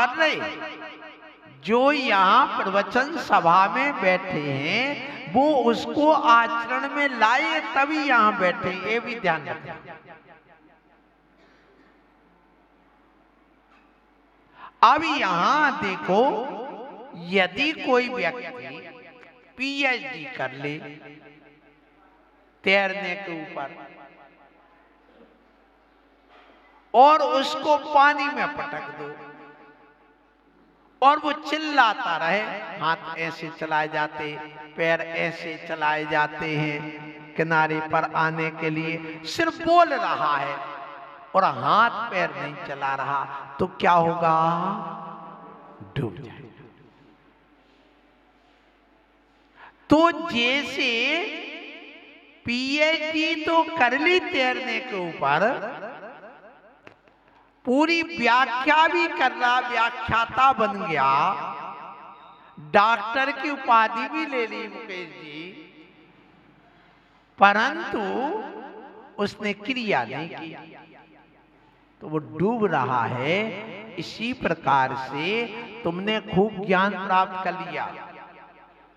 कर रहे, जो यहाँ प्रवचन सभा में बैठे हैं वो उसको आचरण में लाए तभी यहाँ बैठे, ये भी ध्यान रखना। अब यहाँ देखो, यदि कोई व्यक्ति पीएचडी कर ले तैरने के ऊपर और उसको पानी में पटक दो और वो चिल्लाता रहे, हाथ ऐसे चलाए जाते, पैर ऐसे चलाए जाते हैं किनारे पर आने के लिए, सिर्फ बोल रहा है और हाथ पैर नहीं चला रहा, तो क्या होगा? डूब जाएगा। तो जैसे पीएचडी तो कर ली तैरने के ऊपर, पूरी व्याख्या भी कर रहा, व्याख्याता बन गया, डॉक्टर की उपाधि भी ले ली मुकेश जी, परंतु उसने क्रिया नहीं की, तो वो डूब रहा है। इसी प्रकार से तुमने खूब ज्ञान प्राप्त कर लिया,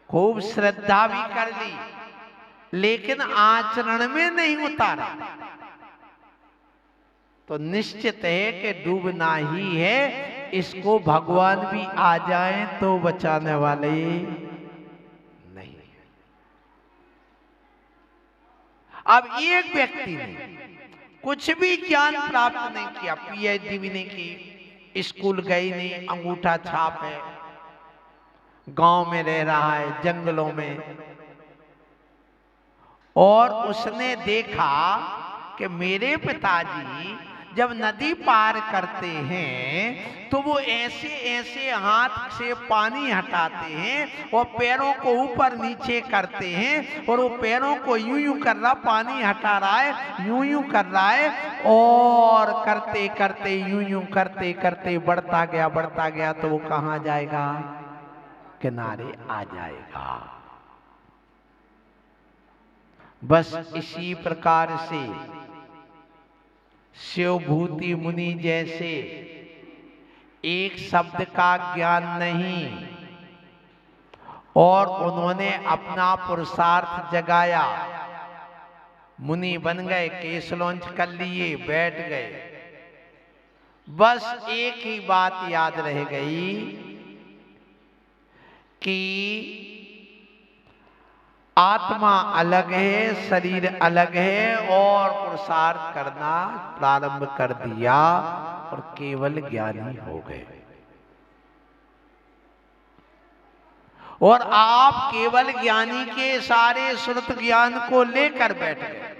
खूब श्रद्धा भी कर ली, लेकिन आचरण में नहीं उतारा, तो निश्चित है कि डूबना ही है। इसको भगवान भी आ जाएं तो बचाने वाले नहीं। अब एक व्यक्ति ने कुछ भी ज्ञान प्राप्त नहीं किया, पीएचडी भी नहीं की, स्कूल गई नहीं, अंगूठा छाप है, गांव में रह रहा है, जंगलों में, और उसने देखा कि मेरे पिताजी जब नदी पार करते हैं तो वो ऐसे ऐसे हाथ से पानी हटाते हैं और पैरों को ऊपर नीचे करते हैं, और वो पैरों को यूं यूं कर रहा, पानी हटा रहा है, यूं यूं कर रहा है, और करते करते यूं यूं करते करते बढ़ता गया, तो वो कहाँ जाएगा? किनारे आ जाएगा। बस इसी प्रकार से शिवभूति मुनि जैसे एक शब्द का ज्ञान नहीं, और उन्होंने अपना पुरुषार्थ जगाया, मुनि बन गए, केस लॉन्च कर लिए, बैठ गए। बस एक ही बात याद रह गई कि आत्मा अलग है, शरीर अलग है, और पुरुषार्थ करना प्रारंभ कर दिया और केवल ज्ञानी हो गए। और आप केवल ज्ञानी के सारे श्रुत ज्ञान को लेकर बैठ गए।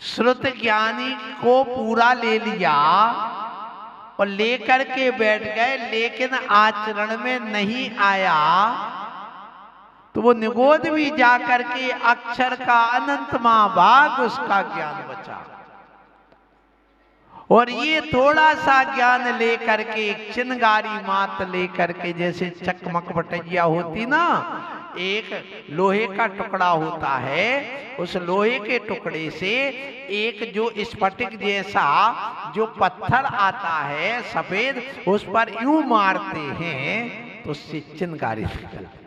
श्रुत ज्ञानी को पूरा ले लिया और लेकर के बैठ गए, लेकिन आचरण में नहीं आया, तो वो निगोद भी जाकर के अक्षर का अनंत महाभाग उसका ज्ञान बचा। और ये थोड़ा सा ज्ञान लेकर के, चिनगारी मात लेकर के, जैसे चकमक बटैया होती ना, एक लोहे का टुकड़ा होता है, उस लोहे के टुकड़े से एक जो स्फटिक जैसा जो पत्थर आता है सफेद, उस पर यूं मारते हैं तो उससे चिनगारी निकलती,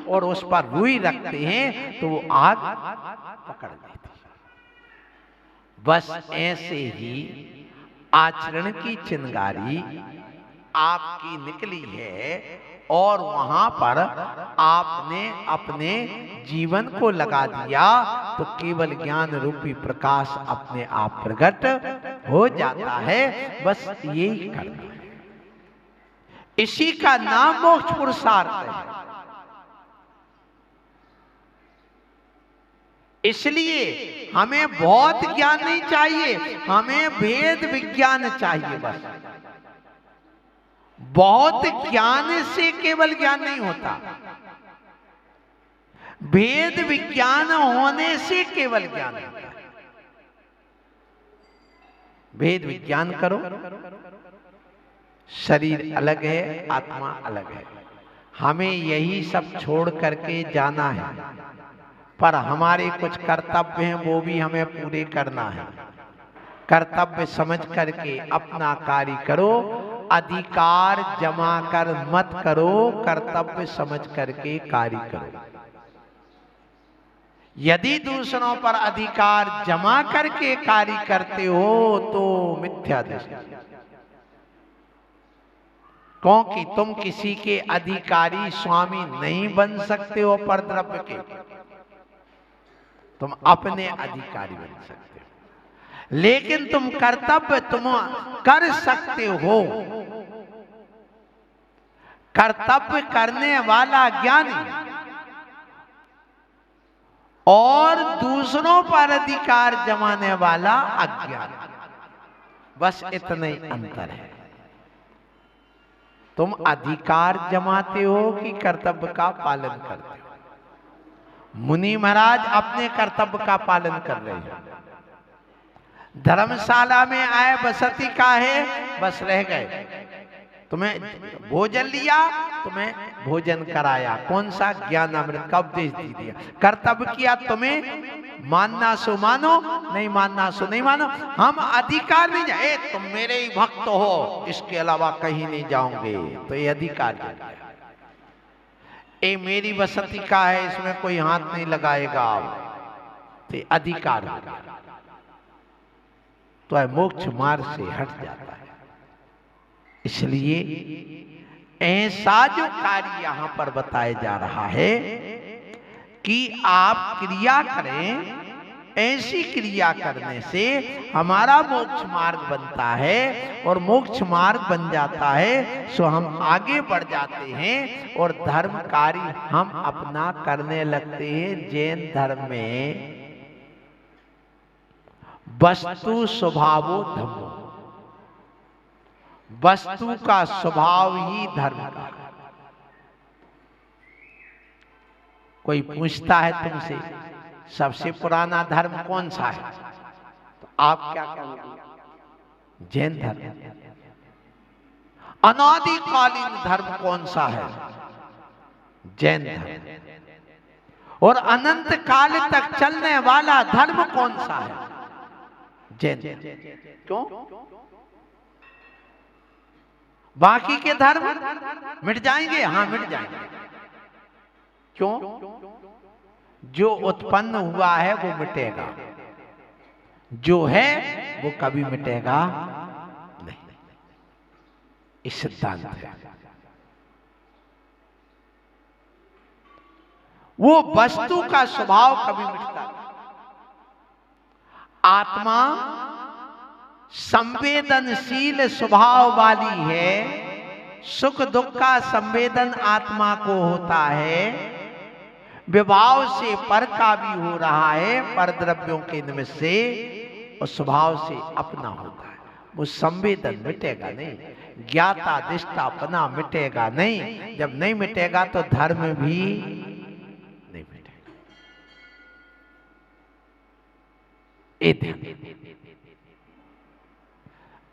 और उस पर रुई रखते हैं तो वो आग पकड़ लेती। बस ऐसे ही आचरण की चिनगारी आपकी निकली है, और वहां पर आपने अपने जीवन को लगा दिया, तो केवल ज्ञान रूपी प्रकाश अपने आप प्रकट हो जाता है। बस यही करना है, इसी का नाम मोक्ष पुरुषार्थ है। इसलिए हमें बहुत ज्ञान नहीं चाहिए, हमें वेद विज्ञान चाहिए। बस बहुत ज्ञान से केवल ज्ञान नहीं होता, वेद विज्ञान होने से केवल ज्ञान होता है। वेद विज्ञान करो, शरीर अलग है, आत्मा अलग है, हमें यही सब छोड़ करके जाना है, पर हमारे कुछ कर्तव्य हैं वो भी हमें पूरे करना है। कर्तव्य समझ करके अपना कार्य करो, अधिकार जमा कर मत करो, कर्तव्य समझ करके कार्य करो। यदि दूसरों पर अधिकार जमा करके कार्य करते हो तो मिथ्या दृष्टि, क्योंकि तुम किसी के अधिकारी स्वामी नहीं बन सकते हो पर द्रव्य के, तुम अपने अधिकारी बन सकते हो। लेकिन तुम कर्तव्य तुम कर सकते हो। कर्तव्य करने वाला ज्ञानी और दूसरों पर अधिकार जमाने वाला अज्ञानी, बस इतना ही अंतर है। तुम अधिकार जमाते हो कि कर्तव्य का पालन करते हो। मुनि महाराज अपने कर्तव्य का पालन कर रहे हैं। धर्मशाला में आए, बसती का है, बस रह गए। तुम्हें भोजन लिया, तुम्हें भोजन कराया, कौन सा ज्ञान अमृत का उपदेश दे दिया। कर्तव्य किया, तुम्हें मानना सो मानो, नहीं मानना सो नहीं मानो। हम अधिकार नहीं जाए, तुम मेरे ही भक्त हो, इसके अलावा कहीं नहीं जाओगे, तो ये अधिकार है। ये मेरी बसती का है, इसमें कोई हाथ नहीं लगाएगा, तो अधिकार हो गया, तो मोक्ष मार्ग से हट जाता है। इसलिए ऐसा जो कार्य यहां पर बताया जा रहा है कि आप क्रिया करें, ऐसी क्रिया करने से हमारा मोक्ष मार्ग बनता है, और मोक्ष मार्ग बन जाता है सो हम आगे बढ़ जाते हैं और धर्म कार्य हम अपना करने लगते हैं। जैन धर्म में वस्तु स्वभावो धम्मो, वस्तु का स्वभाव ही धर्म का। कोई पूछता है तुमसे सबसे पुराना धर्म कौन सा है, तो आप क्या कहोगे? जैन धर्म। अनादिकालीन धर्म कौन सा है? जैन धर्म। और अनंत काल तक चलने वाला धर्म कौन सा है? जैन। क्यों? बाकी के धर्म मिट जाएंगे? हाँ, मिट जाएंगे। क्यों? जो उत्पन्न हुआ है वो मिटेगा, जो है वो कभी मिटेगा नहीं। इस सिद्धांत है। वो वस्तु का स्वभाव कभी मिटता नहीं। आत्मा संवेदनशील स्वभाव वाली है, सुख दुख का संवेदन आत्मा को होता है, विभाव से पर का भी हो रहा है, पर द्रव्यों के निमित्त से, और स्वभाव से अपना होता है। वो संवेदन मिटेगा नहीं, ज्ञाता दिष्टापना मिटेगा नहीं। जब नहीं मिटेगा तो धर्म भी नहीं मिटेगा।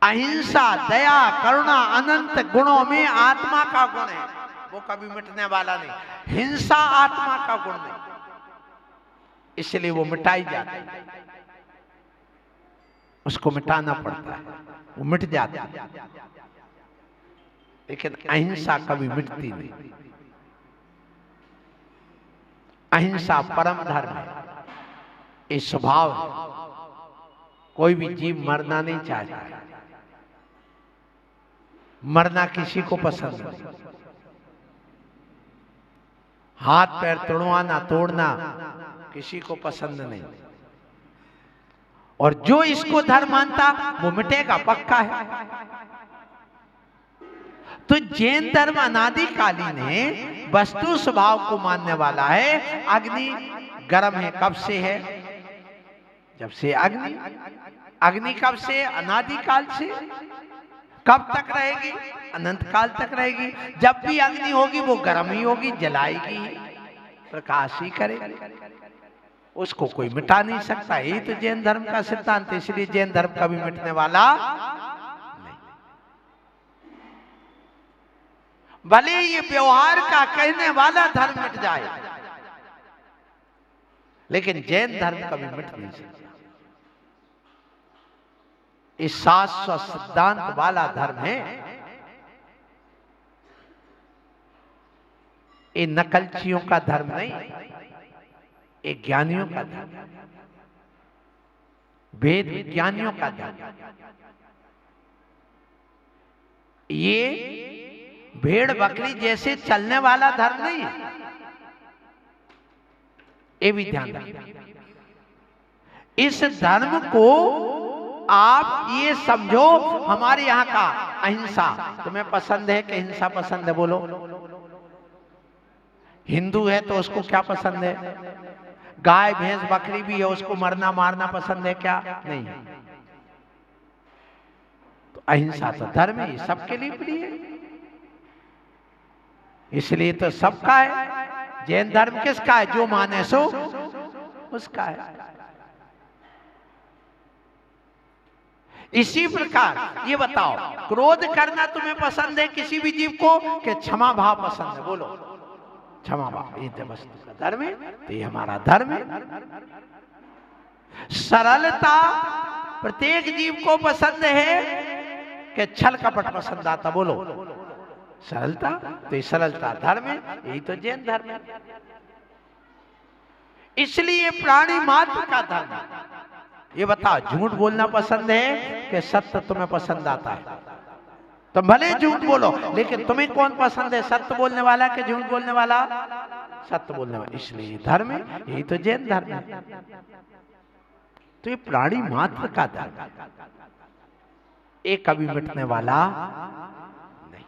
अहिंसा, दया, करुणा, अनंत गुणों में आत्मा का गुण है, वो कभी मिटने वाला नहीं। हिंसा आत्मा का गुण नहीं, इसलिए वो मिटाई जाती है। उसको मिटाना पड़ता है, वो मिट जाती है। लेकिन अहिंसा कभी मिटती नहीं। अहिंसा परम धर्म है, ये स्वभाव है। कोई भी जीव मरना नहीं चाहता है, मरना किसी को पसंद नहीं। हाथ पैर तोड़वाना, तोड़ना किसी को पसंद नहीं। और जो इसको धर्म मानता वो मिटेगा, पक्का है। तो जैन धर्म अनादिकालीन है, वस्तु स्वभाव को मानने वाला है। अग्नि गर्म है, कब से है? जब से अग्नि। अग्नि कब से? अनादिकाल से। कब तक रहेगी? अनंत काल तक रहेगी। जब भी अग्नि होगी वो गर्म ही होगी, जलाएगी, प्रकाश ही करेगी, उसको कोई मिटा नहीं सकता। यही तो जैन धर्म का सिद्धांत है। इसलिए जैन धर्म कभी मिटने वाला नहीं। भले ये व्यवहार का कहने वाला धर्म मिट जाए, लेकिन जैन धर्म कभी मिट नहीं सकता। ये शाश्वत सिद्धांत वाला धर्म है। ये नकलचियों का धर्म नहीं, ये ज्ञानियों का धर्म, वेद विज्ञानियों का धर्म। ये भेड़ बकरी जैसे चलने वाला धर्म नहीं है, ये भी ध्यान रखना। इस धर्म को आप ये समझो, हमारे यहाँ का अहिंसा तुम्हें पसंद है कि हिंसा पसंद है? बोलो। हिंदू है तो उसको क्या पसंद है? गाय भैंस बकरी भी है, उसको मरना मारना पसंद है क्या? नहीं है। तो अहिंसा तो धर्म है, सबके लिए प्रिय है, इसलिए तो सबका है। जैन धर्म किसका है? जो माने सो उसका है। इसी प्रकार ये बताओ, क्रोध करना तुम्हें पसंद है किसी भी जीव को कि क्षमा भाव पसंद है? बोलो। क्षमा भाव ये तो वस्तु का धर्म है, तो ये हमारा धर्म है। सरलता प्रत्येक जीव को पसंद है कि छल कपट पसंद आता? बोलो। सरलता, तो ये सरलता धर्म है, यही तो जैन धर्म है। इसलिए प्राणी मात्र का धर्म है। ये बताओ, झूठ बोलना पसंद है कि सत्य तुम्हें पसंद आता है? तुम भले झूठ बोलो, लेकिन तुम्हें कौन पसंद है, सत्य बोलने वाला कि झूठ बोलने वाला? सत्य बोलने वाला। इसलिए धर्म है, यही तो जैन धर्म है। तो ये प्राणी मात्र का धर्म है, ये कभी मिटने वाला नहीं।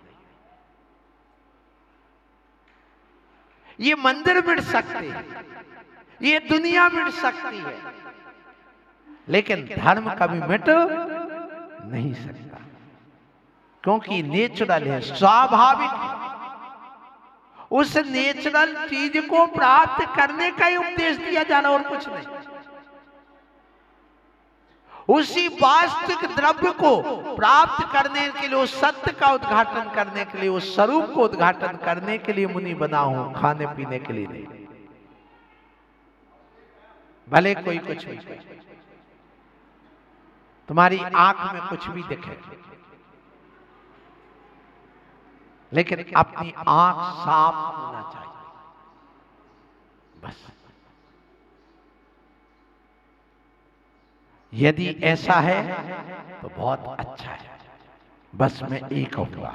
ये मंदिर मिट सकते हैं, ये दुनिया मिट सकती है, लेकिन धर्म कभी मिट नहीं सकता, क्योंकि नेचुरल है, स्वाभाविक है। उस नेचुरल चीज को प्राप्त करने का ही उपदेश दिया जाना, और कुछ नहीं। उसी वास्तविक द्रव्य को प्राप्त करने के लिए, उस सत्य का उद्घाटन करने के लिए, उस स्वरूप को उद्घाटन करने के लिए मुनि बना हूं, खाने पीने के लिए नहीं। भले कोई कुछ भी, तुम्हारी आंख में कुछ भी दिखे, लेकिन अपनी आंख साफ होना चाहिए, बस। यदि ऐसा है तो बहुत अच्छा है। बस मैं ये कहूंगा।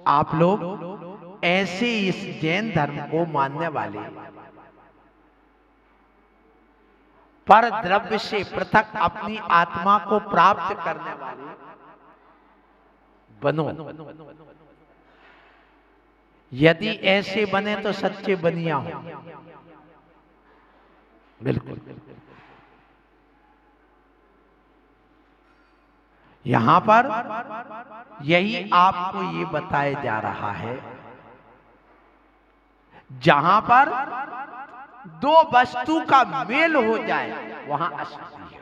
आप लोग ऐसे इस जैन धर्म को मानने वाले, पर द्रव्य से पृथक अपनी आत्मा को प्राप्त करने वाले बनो। यदि ऐसे बने तो सच्चे बनिया हो। बिल्कुल। यहां पर यही आपको ये बताया जा रहा है, जहां पर दो वस्तु का मेल हो जाए वहां अशुद्धि है,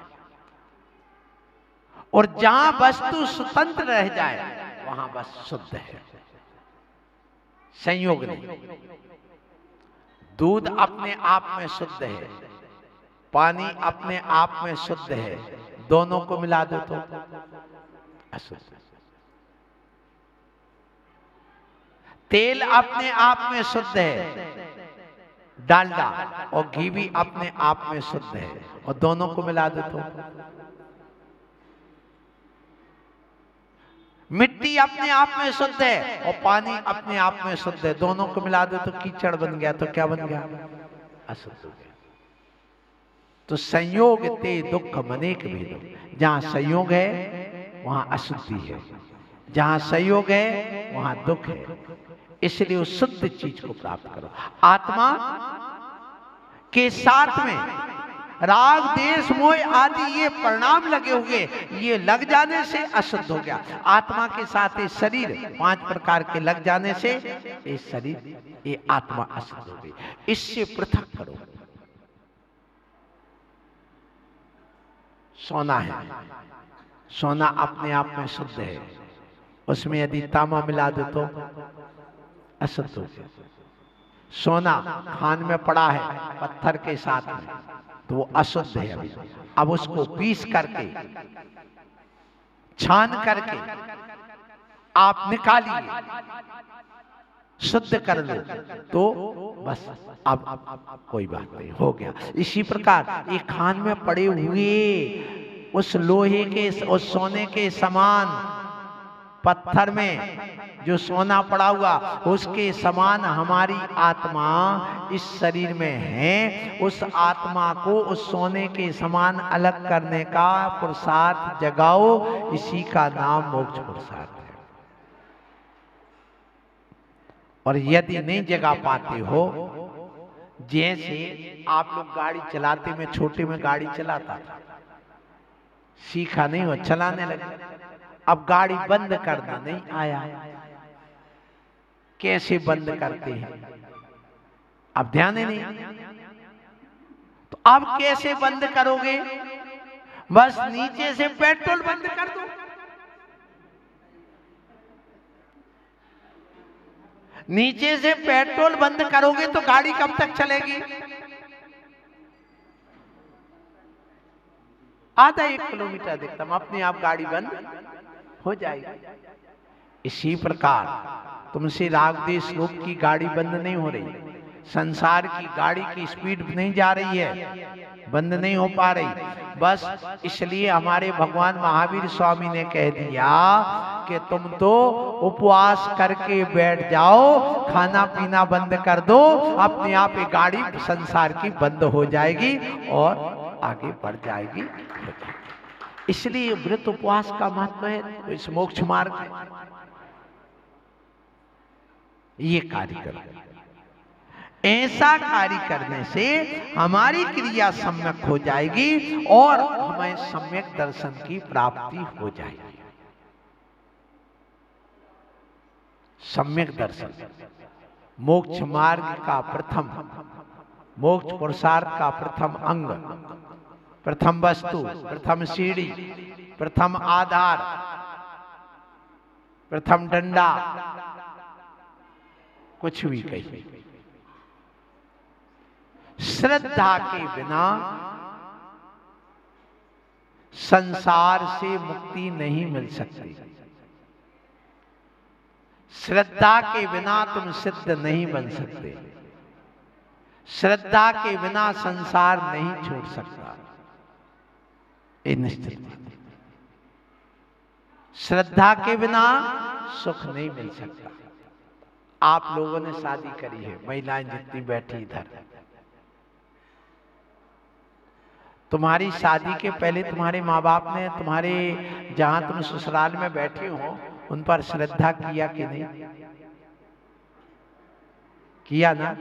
और जहां वस्तु स्वतंत्र रह जाए वहां बस शुद्ध है, संयोग नहीं। दूध अपने आप में शुद्ध है, पानी अपने आप में शुद्ध है, दोनों को मिला दो तो अशुद्ध। तेल अपने आप में शुद्ध है, डालडा और घी भी अपने आप में शुद्ध है, और दोनों को मिला दो तो। मिट्टी अपने आप में शुद्ध है और पानी अपने आप में शुद्ध है, दोनों को मिला दो तो कीचड़ बन गया, तो क्या बन गया? अशुद्ध हो गया। तो संयोग ते दुख मनेक भेदो। जहां संयोग है वहां अशुद्धि है, जहां संयोग है वहां दुख है। इसलिए उस शुद्ध चीज को प्राप्त करो। आत्मा के साथ में राग देश मोह आदि ये परिणाम लगे हुए, ये लग जाने से अशुद्ध हो गया। आत्मा के साथ ये शरीर 5 प्रकार के लग जाने से ये शरीर, ये आत्मा अशुद्ध हो गई। इससे पृथक करो। सोना है, सोना अपने आप में शुद्ध है, उसमें यदि तांबा मिला दो तो अशुद्ध हो गया। सोना खान में पड़ा है पत्थर के साथ में, तो वो अशुद्ध है अभी। अब उसको पीस करके छान करके आप निकालिए, शुद्ध कर लो, तो बस अब कोई बात नहीं, हो गया। इसी प्रकार एक खान में पड़े हुए उस लोहे के, उस सोने के समान पत्थर में जो सोना पड़ा हुआ, उसके समान हमारी आत्मा इस शरीर में है। उस आत्मा को उस सोने के समान अलग करने का पुरुषार्थ जगाओ, इसी का नाम मोक्ष पुरुषार्थ है। और यदि नहीं जगा पाते हो, जैसे आप लोग गाड़ी चलाते, में छोटे में गाड़ी चलाता था, सीखा नहीं हो, चलाने लगे, अब गाड़ी बंद करना नहीं आया, कैसे बंद करते हैं अब ध्यान ही नहीं। तो अब कैसे बंद करोगे? बस नीचे से पेट्रोल बंद कर दो, नीचे से पेट्रोल बंद करोगे तो गाड़ी कब तक चलेगी? आधा 1 किलोमीटर अधिकतम अपने आप गाड़ी बंद हो जाएगी। इसी प्रकार तुमसे राग द्वेष रूप की गाड़ी बंद नहीं हो रही, संसार की गाड़ी की स्पीड नहीं जा रही है, बंद नहीं हो पा रही। बस इसलिए हमारे भगवान महावीर स्वामी ने कह दिया कि तुम तो उपवास करके बैठ जाओ, खाना पीना बंद कर दो, अपने आप ये गाड़ी संसार की बंद हो जाएगी और आगे बढ़ जाएगी। इसलिए व्रत उपवास का महत्व है, तो इस मोक्ष मार्ग है, ये कार्य करो। ऐसा कार्य करने से हमारी क्रिया सम्यक हो जाएगी और हमें सम्यक दर्शन की प्राप्ति हो जाएगी। सम्यक दर्शन मोक्ष मार्ग का प्रथम, मोक्ष पुरुषार्थ का प्रथम अंग, प्रथम वस्तु, प्रथम सीढ़ी, प्रथम आधार, प्रथम डंडा, कुछ भी कहिए। श्रद्धा के बिना संसार से मुक्ति नहीं मिल सकती। श्रद्धा के बिना तुम सिद्ध नहीं बन सकते। श्रद्धा के बिना संसार नहीं छोड़ सकता, ये निश्चित बात है। श्रद्धा के बिना सुख नहीं मिल सकता। आप लोगों ने शादी करी है, महिलाएं जितनी बैठी इधर, तुम्हारी शादी के पहले तुम्हारे माँ बाप ने तुम्हारे, जहां तुम ससुराल में बैठे हो, उन पर श्रद्धा किया कि नहीं किया? ना